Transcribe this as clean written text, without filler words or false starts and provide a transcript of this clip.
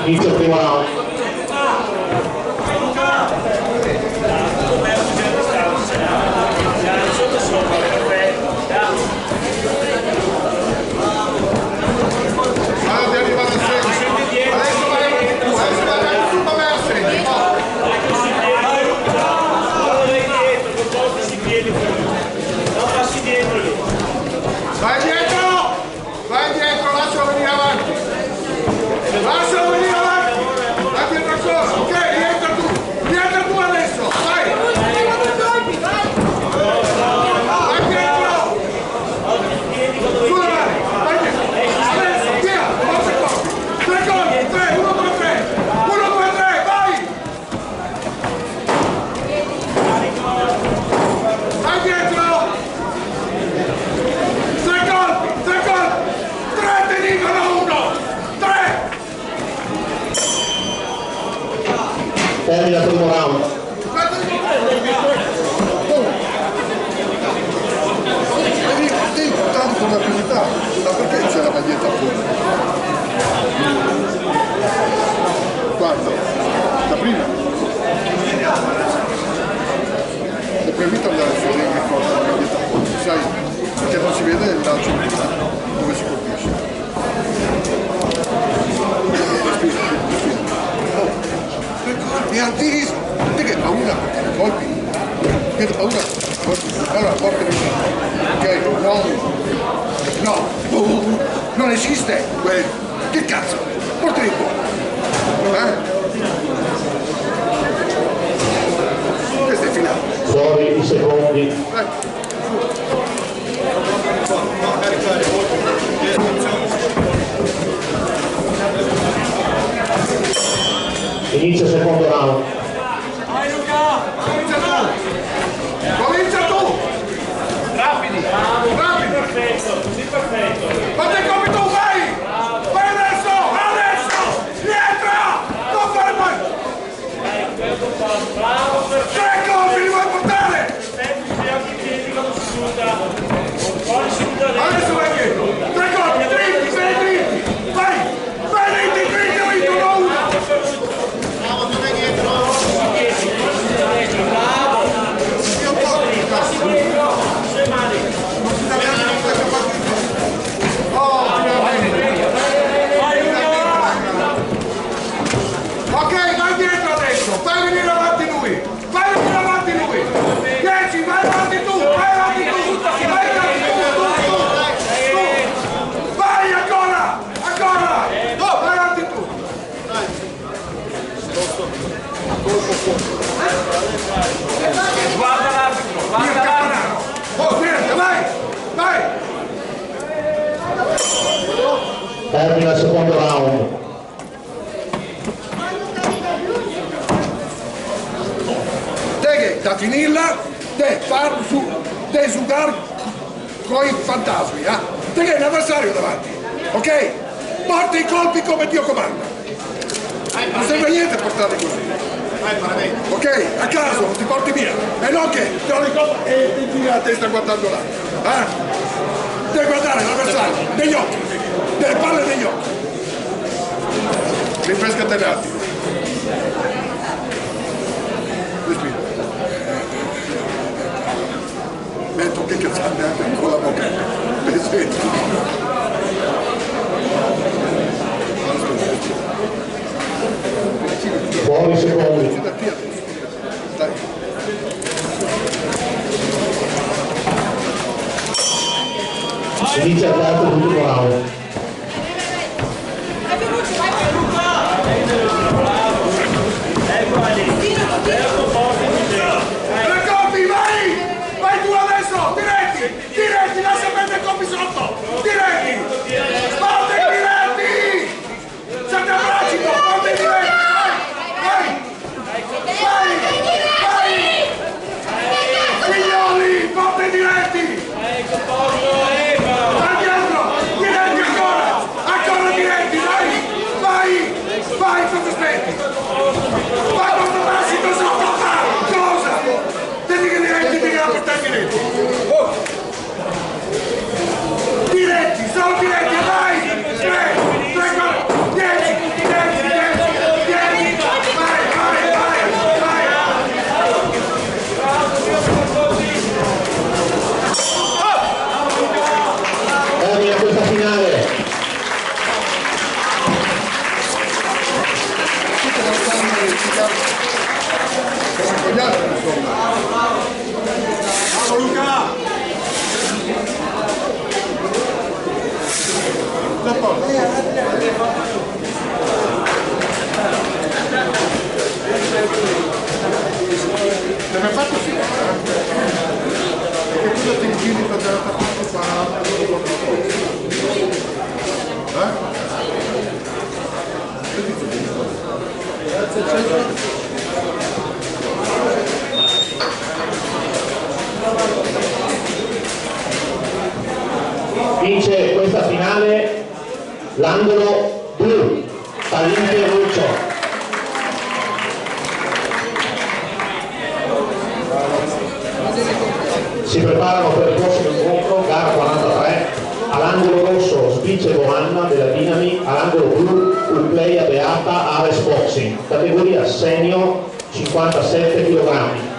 Inizio il primo round. Vai dietro, lascialo venire avanti, vai dietro ancora, ok, rientra tu adesso, vai dietro, sulle mani, vai dietro, adesso, via, forza corpi, 3 colpi, 3, 1, 2, 3, 1, 2, 3, vai dietro, 3 ti dicono 1, 3! Termina il primo round. Devi tanto con la priorità, ma perché c'è la maglietta fuori? Guarda, la prima. È proibito andare fuori e con la maglietta fuori, sai? Perché non si vede il lancio dove si colpisce. Respira. È altissimo. Te che paura perché i colpi. Che paura colpi. Allora porta di ok, no, non esiste quello. Che cazzo? Porta di fuori. Questo è il finale. Fuori i secondi. Inizia il secondo round. Vai Luca! Comincia tu! Rapidi! Perfetto! Sì, perfetto! Fate il compito, vai! Vai adesso! Rientra! Non fare mai! Bravo, 3 colpi li vuoi portare! i piedi quando si suda. Poi si suda Adesso vai dietro! 3 colpi, dritti, vai! Vai dritti, ho vinto 1! bravo, tu vai dietro. Bravo. Passi dietro, sulle mani. Ok, vai dietro adesso! Fai venire avanti lui! 10, vai avanti tu! Vai avanti tu! Vai ancora! Vai avanti tu! Guarda l'arbitro, guarda l'arbitro. Oh, niente, vai! Termina il secondo round. Te da finirla, te far su, te giocare con i fantasmi, te che è un avversario davanti, ok? Porta i colpi come Dio comanda. Non serve a niente portarli così. Ok? A caso, non ti porti via. E non che te lo ricordo e ti giri la testa guardando là. Devi guardare l'avversario negli occhi, delle palle negli occhi. Rinfrescati un attimo. Respira. Metto che cazzate anche con la bocca. Fuori i secondi. Dai. Inizia il terzo e l'ultimo round. Vai tu adesso! Diretti! Lascia prendere il colpi sotto! Diretti! Sparti diretti! Siete abbracci! Sparti diretti! Vai! Mignolli! Sparti diretti! Vai dietro! Diretti ancora! Ancora diretti! Vai! Cosa aspetti? Vai quando passi! Cosa? Devi che diretti! Diretti, solo diretti, vai! 3, 4, 10, a posto. L'abbiamo fatto sì, perché tu ti giri per dare la parte qua, Vince questa finale l'angolo blu, Talin e Ruga. Si preparano per il prossimo incontro, gara 43, all'angolo rosso Spince Giovanna della Finali, all'angolo blu Ulpleia Beata Ares Boxing, categoria senior 57 kg.